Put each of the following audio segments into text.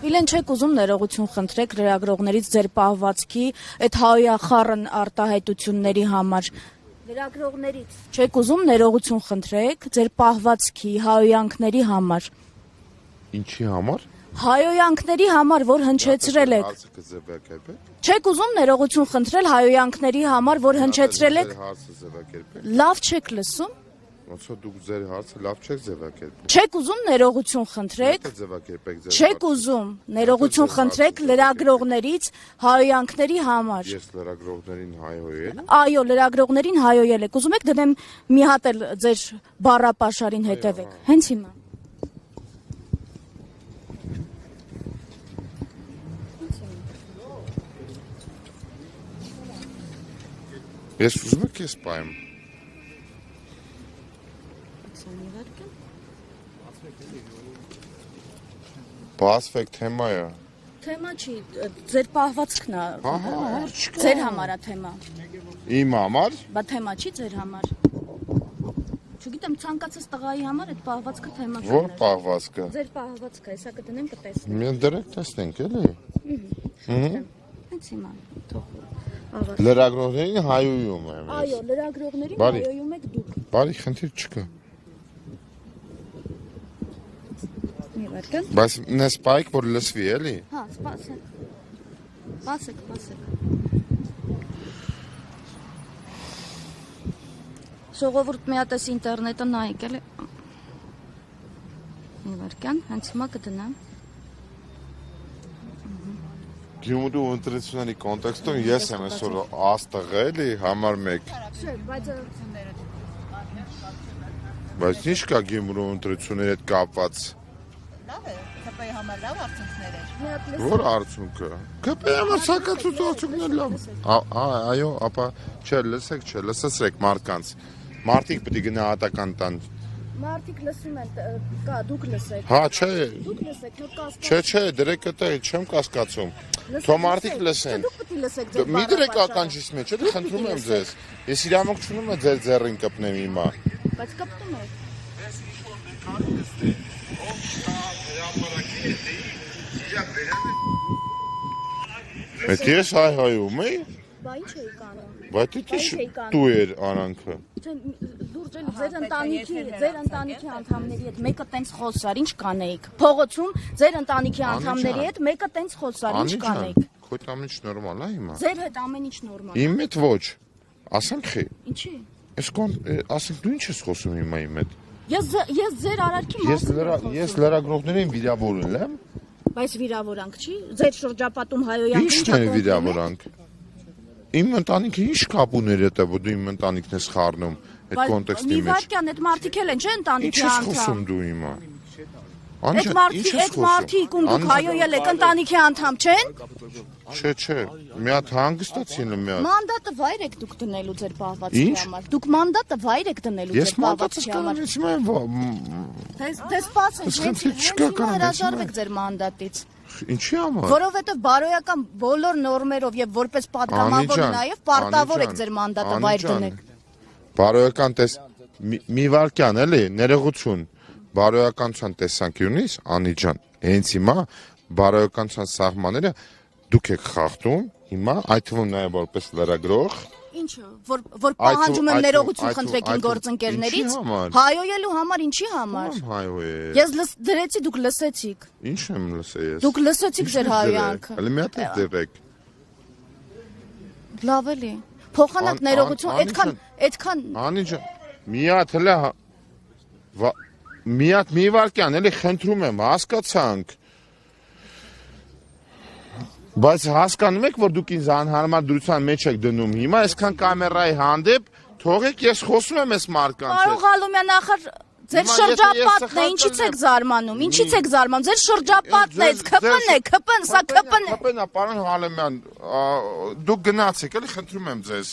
Իլեն չեք ուզում ներողություն խնդրեք լրագրողներից ձեր պահվածքի այդ հայախառն արտահայտությունների համար։ Լրագրողներից չեք ուզում ներողություն խնդրեք ձեր պահվածքի հայոյանքների համար։ Ինչի համար։ Հայոյանքների համար, որ հնչեցրել եք։ Չեք ուզում ներողություն խնդրել հայոյանքների համար, որ հնչեցրել եք։ Լավ չեք լսում։ Ոնց որ դուք ձեր հարցը լավ չեք ձևակերպում։ Չեք ուզում ներողություն խնդրեք։ Չեք ուզում ներողություն խնդրեք լրագրողներից հայոյանքների համար։ Ես լրագրողներին հայհոյել։ Այո, լրագրողներին հայոյել եք։ Ուզում եք դնեմ մի հատ էլ ձեր բառապաշարին հետևեք։ Հենց հիմա։ Ես ուզում եք ես պայեմ։ Բացվեք թեմայը։ Թեմա չի, ձեր պահվածքն է։ Ձեր համար է թեմա։ Իմ համար։ Բա թեմա չի ձեր համար։ Չգիտեմ, ցանկացած տղայի համար այդ պահվածքը թեմա չէ։ Որ պահվածքը։ Ձեր պահվածքը, հեսա կդնեմ կտեսնենք։ Մենք դրեք տեսնենք, էլի։ Հենց հիմա թող։ Լրագրողներին հայոյում եմ։ Այո, լրագրողներին հայոյում եք դուք։ Բարի, խնդիր չկա։ Միվարկան։ Բայց նես պայք որ լսվի, էլի։ Հա, սպասեք։ Սպասեք։ Ժողովուրդ մի հատ էս ինտերնետը նայեք, էլի։ Միվարկան, հենց հիմա կդնեմ։ Գյումրու ընտրությունների կոնտեքստում ես եմ այսօր աստղ էլի համար մեկ։ Չէ, Բայց ինչ կա Գյումրու ընտրությունների հետ կապված։ Լավ է, ԿՊ-ի համար լավ արդյունքներ էր։ Որ արդյունքը։ ԿՊ-ի համար սակացուց արդյունքներ լավ։ Այո, ապա չէ, լսեցրեք մարդկանց։ Մարդիկ պետք է գնահատական տան։ Մարդիկ լսում են, կա, դուք լսեք։ Հա, չէ։ Դուք լսեք, նոր կասկած։ Չէ, դրեք այդտեղ, չեմ կասկածում։ Թող մարդիկ լսեն։ Դուք պետք է լսեք ձեր Մի դրեք ականջից մեջ, էլի խնդրում եմ ձեզ։ Ես իրավունք չունեմ ձեր ձեռին կպնեմ հիմա։ Բայց կպտում եք։ Այդ ես հայհայում էի։ Բա ինչ էի կանում։ Բայց դա դու էր արանքը։ Չէ, դուրջ էլ ձեր ընտանիքի անդամների հետ մեկը տենց խոսար, ինչ կանեիք։ Փողոցում ձեր ընտանիքի անդամների հետ մեկը տենց խոսար, ինչ կանեիք։ Քո հետ ամեն ինչ նորմալ է հիմա։ Ձեր հետ ամեն ինչ նորմալ է։ Իմ հետ ոչ։ Ասենք խի։ Ինչի։ Ասենք դու ինչ ես խոսում հիմա իմ հետ։ Ես ձեր արարքի մասին Ես լրագրողներին վիրավորել եմ։ Բայց վիրավորանք չի։ Ձեր շրջապատում հայոյանք Ինչն է վիրավորանք։ Իմ ընտանիքը ինչ կապ ուներ հետո որ դու իմ ընտանիքն ես խառնում այդ կոնտեքստի մեջ։ Մի վարքյան այդ մարդիկ էլ են, չէ՞ ընտանիքի անդամ։ Ինչ ես անդամ։ խոսում դու հիմա։ Այդ մարդիկ ու դուք հայոյել եք ընտանիքի անդամ չեն։ Չէ, մի հատ հանգստացին եմ մի հատ։ Մանդատը վայր եք դուք դնելու ձեր պահվածքի համար։ Դուք մանդատը վայր եք դնելու ձեր պահվածքի համար։ Դե սպասեք, չկա հրաժարվեք ձեր մանդատից։ Ինչի համար։ Որովհետև բարոյական բոլոր նորմերով եւ որպես պատգամավոր նաեւ պարտավոր եք ձեր մանդատը վայր դնեք։ Բարոյական մի վարքյան էլի, ներողություն։ Բարոյականության տեսանկյունից Անի ջան, հենց հիմա բարոյականության սահմանները դուք եք խախտում, հիմա այդ թվում նաև որպես լրագրող։ Ինչը, որ պահանջում եմ ներողություն խնդրեք իմ գործընկերներից, հայոյելու համար ինչի համար։ Ես դրեցի, դուք լսեցիք։ Ինչ եմ լսել ես։ Դուք լսեցիք ձեր հայոյանքը։ Հələ մի հատ դրեք։ Լավ էլի։ Փոխանակ ներողություն, այդքան Անի ջան, մի հատ հələ մի վարքյան էլի խնդրում եմ, հասկացանք։ Բայց հասկանում եք, որ դուք ինձ անհարմար դրության մեջ եք դնում։ Հիմա այսքան կամերայի հանդեպ թողեք ես խոսում եմ այս մարդկանց հետ։ Պարոն Ղալոմյան, ախր ձեր շրջապատն է, ինչից եք զարմանում։ Ինչից եք զարմանում։ Ձեր շրջապատն է, ԿՊ-ն է, ԿՊ-ն, սա ԿՊ-ն է։ ԿՊ-ն է, պարոն Ղալոմյան, դուք գնացեք, էլի խնդրում եմ ձեզ։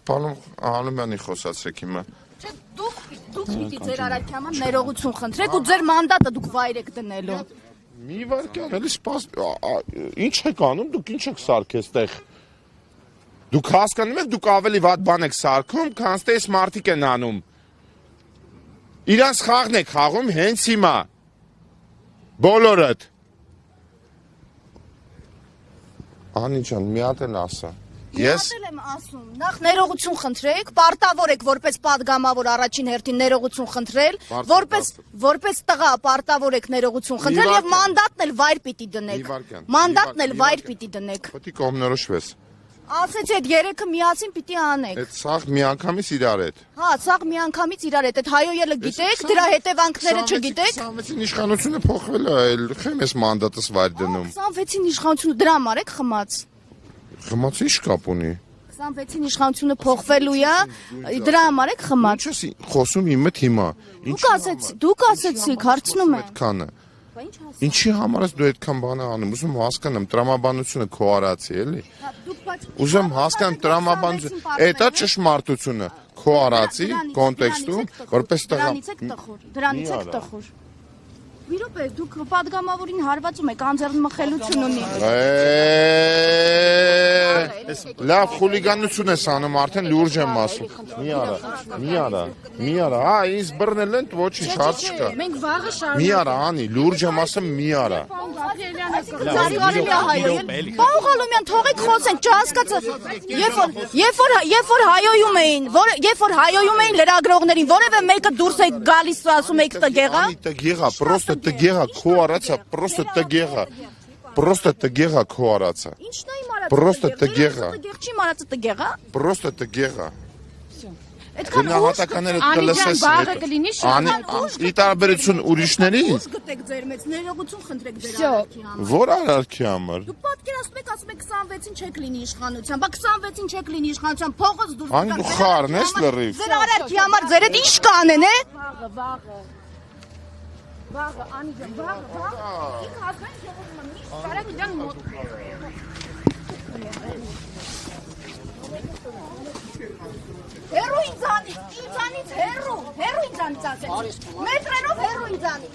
Պարոն Ղալոմյանի խոսացրեք հիմա։ Չէ, դուք պիտի ձեր արարքի համար ներողություն խնդրեք ու ձեր մանդատը դուք վայր եք դնելու։ Մի վարքյան, էլի ինչ եք անում, դուք ինչ եք սարքես տեղ։ Դուք հասկանում եք, դուք ավելի վատ բան եք սարքում, քան թե այս մարդիկ են անում։ Իրանց խաղն եք խաղում հենց հիմա։ Բոլորդ։ Անի ջան, մի հատ էլ ասա։ Ես Ես եմ ասում, նախ ներողություն խնդրեք, պարտավոր եք որպես падգամավոր առաջին հերթին ներողություն խնդրել, որպես տղա պարտավոր եք ներողություն խնդրել եւ մանդատն էլ վայր պիտի դնեք։ Մանդատն էլ վայր պիտի դնեք։ Պետք է կողմնորոշվես։ Ասեցի այդ երեքը միասին պիտի անեք։ Այդ սաղ միանգամից իրար հետ։ Հա, սաղ միանգամից իրար հետ, այդ հայոյելը գիտեք, դրա հետևանքները չգիտեք։ 26-ին իշխանությունը փոխվել է, այլ խեմ ես մանդատս վայր դնում։ 26-ին իշխանությունը դրա համար եք խմած։ Խմացի ինչ կապ ունի։ 26-ին իշխանությունը փոխվելու է, դրա համար եք խմած։ Ինչ ես խոսում իմը հիմա։ Դուք ասեցիք, հարցնում եմ։ Այդքանը։ Բա ինչ ասում։ Ինչի համար ես դու այդքան բան անում։ Ուզում հասկանամ տրամաբանությունը քո արածի էլի։ Ուզում հասկանամ տրամաբանությունը։ Էտա ճշմարտությունը քո արածի կոնտեքստում, որպես տղա։ Դրանից եք տխուր։ Մի րոպե, դուք падգամավորին հարվածում եք, անձեռն մխելություն ունի։ Լավ խուլիգանություն ես անում, արդեն լուրջ եմ ասում։ Մի արա, հա, ինձ բռնել են, ոչինչ, հարց չկա։ Մենք վաղը Մի արա, անի, լուրջ եմ ասում, մի արա։ Պարոն Ղալոմյան, թողեք խոսենք, չհասկացա։ Երբ որ հայոյում էին լրագրողներին, որևէ մեկը դուրս է գալիս ասում եք տգեղա։ Տգեղա, պրոստը տգեղա, քո արածա, պրոստը տգեղա։ Պրոստը տգեղա քո արածա։ Ինչն է իմ արածը։ Պրոստը տգեղա։ Չի իմ արածը տգեղա։ Պրոստը տգեղա։ Այդքան Գնահատականները կլսես։ Ի տարբերություն ուրիշների։ Ուշ գտեք ձեր մեծ ներողություն խնդրեք ձեր արարքի համար։ Որ արարքի համար։ Դուք պատկերացնում եք, ասում եք 26-ին չեք լինի իշխանության, բա 26-ին չեք լինի իշխանության, փողոց դուրս Անի դու խառն ես լրիվ։ Ձեր արարքի համար ձեր այդ ինչ կանեն, է։ Վաղը, անի ջան, վաղը։ Ինքը ազգային ժողովում միշտ կարակ իրան մոտ։ Հերո ինձանից հերո ինձանից ասեցի։ Մետրերով հերո ինձանից։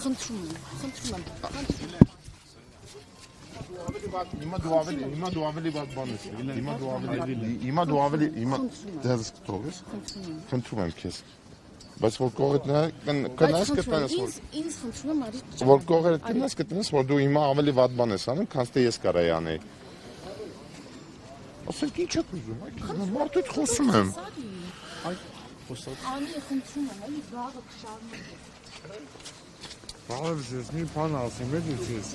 Խնդրում եմ։ Հիմա դու ավելի վատ բան ես։ Հիմա դու ավելի դες կտորես։ Խնդրում եմ քեզ։ Բայց որ կողերտ կնաս կտնես որ ինձ խնդրում եմ արի որ կողերտ կնաս կտնես որ դու հիմա ավելի վատ բան ես անում, քան թե ես կարայի անեի։ Ասեք ինչ եք ուզում, այ մարդուց խոսում եմ։ Անի խնդրում եմ, էլի վաղը կշարունակի։ Բաղը ես մի բան ասեմ, էլի ես։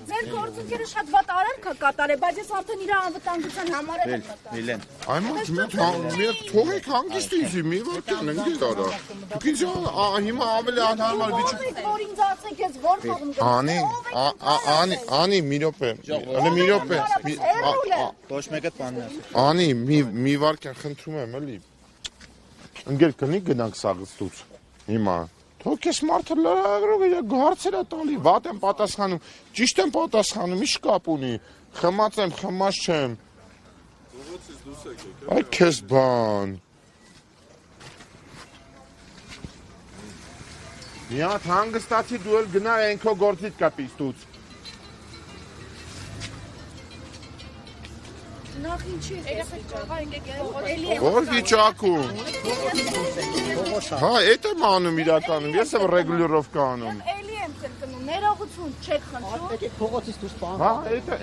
Ձեր գործընկերը շատ վատ արարք է կատարել, բայց ես արդեն իր անվտանգության համար եմ կատարել։ Այո, թողեք հանգիստ ինձ, մի վարքան ընկեր արա։ Դուք ինձ հիմա ավելի անհարմար վիճակ։ Որ ինձ ասեք ես որ կողմ գնամ։ Անի, մի րոպե։ Ոչ մեկը բանն է։ Անի, մի վարքան խնդրում եմ, էլի։ Ընկեր կնի գնանք սաղից դուրս։ Հիմա թող ես մարդը լրագրողը հարցեր է տալի, վատ եմ պատասխանում, ճիշտ եմ պատասխանում, ի՞նչ կապ ունի։ Խմած եմ, խմած չեմ։ Այ քեզ բան։ Մի հատ հանգստացի դու էլ գնա այն քո գործիդ կապից դուց։ Նախ ինչի երեխեք ճաղա ենք Որ վիճակում։ Հա, էդ եմ անում իրականում, ես եմ ռեգուլյորով կանում։ Էլի եմ կրկնում, ներողություն չեք խնդրում։ Եկեք փողոցից դուրս բան։ Հա,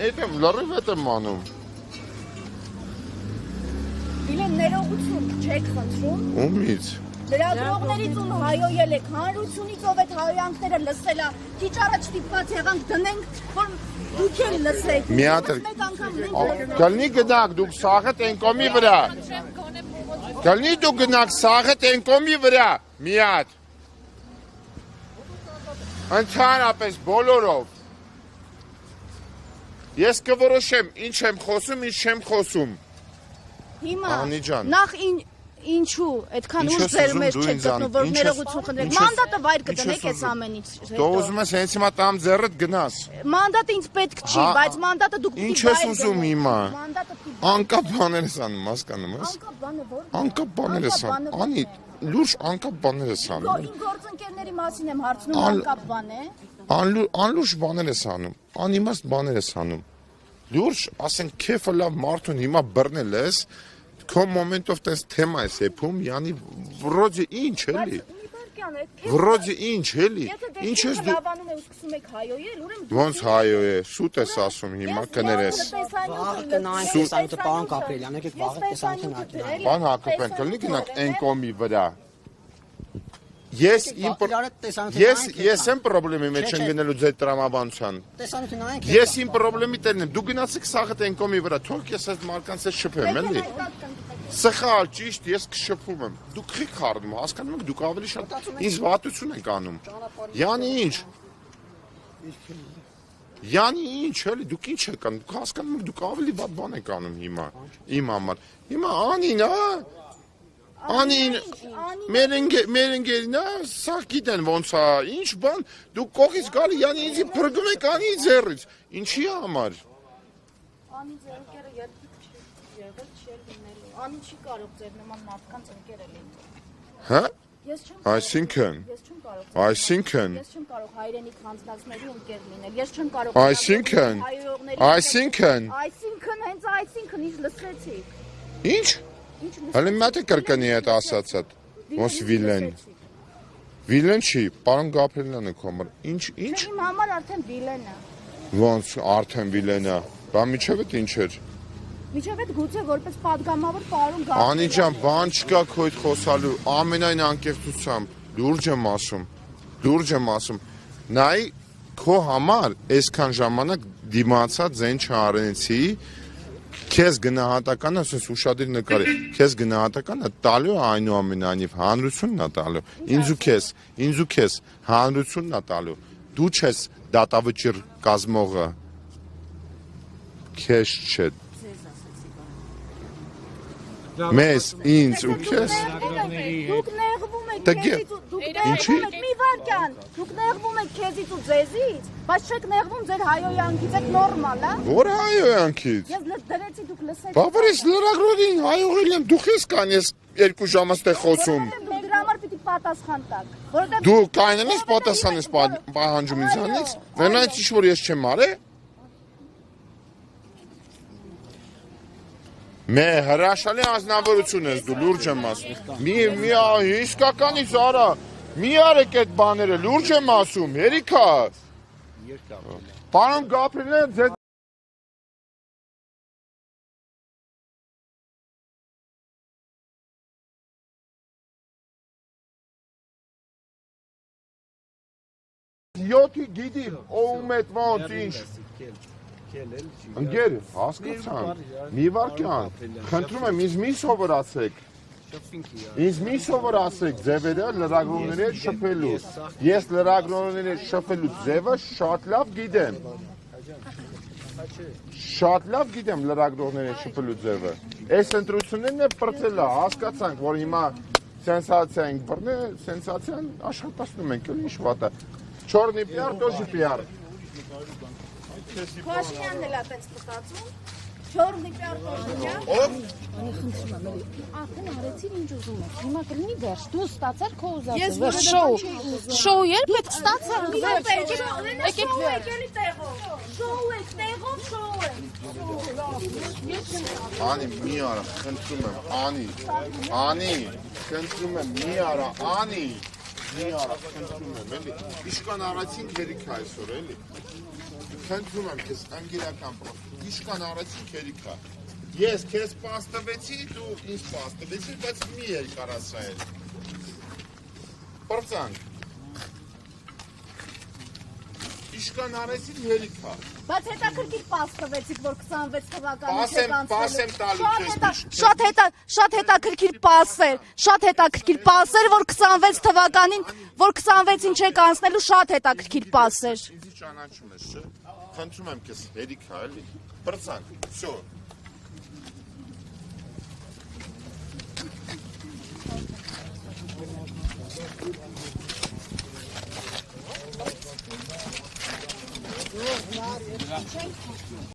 էդ եմ, լրիվ էդ եմ անում։ Իլեն ներողություն չեք խնդրում։ Ումից։ Լրագրողներից ում հայոյել եք, հանրությունից ով այդ հայոյանքները լսել է, քիչ առաջ ստիպված եղանք դնենք, որ դուք էլ լսեք։ Մի հատ Կլնի գնաք դուք սաղը տենկոմի վրա։ Կլնի դուք գնաք սաղը տենկոմի վրա։ Մի հատ։ Ընդհանրապես բոլորով։ Ես կորոշեմ ինչ եմ խոսում, ինչ չեմ խոսում։ Հիմա Անի ջան։ նախ Ինչու այդքան ուժ ձեր մեջ չեք գտնում, որ ներողություն խնդրեք։ Մանդատը վայր կդնեք այս ամենից հետո։ Դու ուզում ես հենց հիմա տամ ձեռդ գնաս։ Մանդատը ինձ պետք չի, բայց մանդատը դուք Ինչ ես ուզում հիմա։ Մանդատը Անկապ բաներ ես անում, հասկանում ես։ անկապ բանը որ։ Անկապ բաներ ես անում։ Անի լուրջ անկապ բաներ ես անում։ Իմ գործընկերների մասին եմ հարցնում, անկապ բան է։ Անլուրջ բաներ ես անում։ Անիմաստ բաներ ես անում։ Լուրջ, ասենք քեֆը լավ մարդուն հիմա բռնել ես, քո մոմենտով տես թեմա ես եփում, յանի վրոջը ինչ էլի։ Վրոջը ինչ էլի։ Ինչ ես դու։ Լավանում է ու սկսում եք հայոյել, ուրեմն Ոնց հայո է, սուտ ես ասում հիմա կներես։ Վաղը կնայենք տեսանյութը պարոն Կապրելյան, եկեք վաղը տեսանյութը նայենք։ Բան Հակոբյան, կլինի գնանք այն կոմի վրա։ Ես եմ պրոբլեմի մեջ եմ գնելու ձեր տրամաբանության։ Տեսանյութը նայենք։ Ես իմ պրոբլեմի տերն եմ։ Դու գնացեք սաղդ այն կոմի վրա, թող ես այդ մարկանց հետ շփեմ, էլի։ Սխալ, ճիշտ, ես կշփում եմ։ Դուք խիք խառնում, հասկանում եք, դուք ավելի շատ ինձ վատություն եք անում։ Յանի ինչ։ Յանի ինչ, էլի, դուք ինչ եք անում, դուք հասկանում եք, դուք ավելի վատ բան եք անում հիմա, իմ համար։ Հիմա անին, հա։ Անին, մեր ընկերն է, սա գիտեն ոնց է, ինչ բան, դուք կողից գալի, յանի ինձի փրկում եք անի ձեռից, ինչի համար։ Անի ձեր ընկերը երբեք եղել չի լինելու։ Անի չի կարող ձեր նման մարդկանց ընկերը լինել։ Հա։ Ես չեմ Այսինքն։ Ես չեմ կարող։ Այսինքն։ Ես չեմ կարող հայրենիք հանձնածների ընկեր լինել։ Ես չեմ կարող։ Այսինքն։ Այսինքն հենց այսինքն ինչ լսեցիք։ Ինչ։ Հələ մատը կրկնի այդ ասացած։ Ոնց վիլեն։ Վիլեն չի, պարոն Գաբրելյանը կոմր։ Ինչ։ Իմ համար արդեն վիլեն է։ Ոնց արդեն վիլեն է։ Բա միջև է ինչ էր։ Միջև այդ գուցե որպես падգամավոր պարոն Գաբրելյան։ Անի ջան, բան չկա քո հետ խոսալու, ամենայն անկեղծությամբ լուրջ եմ ասում։ Նայ քո համար այսքան ժամանակ դիմացած զեն չարենցի, քեզ գնահատականը, ասես ուշադիր նկարի, քեզ գնահատականը տալու այնուամենայնիվ հանրությունն է տալու։ Ինձ ու քեզ հանրությունն է տալու։ Դու չես դատավճիռ կազմողը։ Քեզ չէ։ Մեզ, ինձ ու քեզ։ Դուք նեղվում եք քեզից մի վարքյան։ Դուք նեղվում եք քեզից ու ձեզից, բայց չեք նեղվում ձեր հայոյանքից, եք նորմալ, հա։ Որ հայոյանքից։ Ես դրեցի դուք լսեցիք։ Բա որ ես լրագրողին հայողել եմ, դու քեզ կան ես 2 ժամ ստե խոսում։ Դուք դրա համար պիտի պատասխան տաք։ Որովհետև Դու կայնեմ ես պատասխան ես պահանջում ինձանից։ Վերնայց ինչ որ ես չեմ արել։ Մե հրաշալի անձնավորություն ես դու, լուրջ եմ ասում։ Մի իսկականից արա, մի արեք այդ բաները, լուրջ եմ ասում, հերիքա։ Պարոն Գաբրելյան, ձեզ յոթի գիտիմ, ով մետ ոնց ինչ։ Ընկեր, հասկացան, մի վարքյան, խնդրում եմ, ինձ մի սովորացեք, ձևերը լրագրողների հետ շփելու, ես լրագրողների հետ շփելու ձևը շատ լավ գիտեմ լրագրողների հետ շփելու ձևը, այս ընտրություններն է պրծել է, հասկացանք, որ հիմա սենսացիա ենք բռնել, սենսացիան աշխատացնում ենք, ինչ վատը, չորնի պիար, տոժի պիար։ Քաշյանն էլ այդպես մտածում։ Չորնի պիար տոշնյա։ Ով։ Արդեն արեցիր ինչ ուզում ես։ Հիմա կլինի վերջ։ Դու ստացար քո ուզածը։ Ես վերջ շոու երբ եք ստացար։ Եկեք վերջ։ Շոու եք, տեղով շոու եք։ Անի, մի արա, խնդրում եմ, Անի, խնդրում եմ, մի արա, Անի, մի արա, խնդրում եմ, էլի, իշկան արացինք հերիք այսօր, էլի, խնդրում եմ քեզ, անգիրական պրոս, իշկան արացինք հերիքա, ես քեզ պաստվեցի, դու ինձ պաստվեցի, բայց մի երկարասա էլ, պրծանք, իշկան արեցին հերիքա, Բայց հետաքրքիր պաստվեցիք, որ 26 թվականին Պասեմ տալու քեզ Շատ հետաքրքիր պասեր, որ 26 թվականին, որ 26-ին չեք անցնելու, շատ հետաքրքիր պասեր։ Ինձի ճանաչում ես, չէ, խնդրում եմ քեզ հերիքա, էլի, պրծանք, վсё։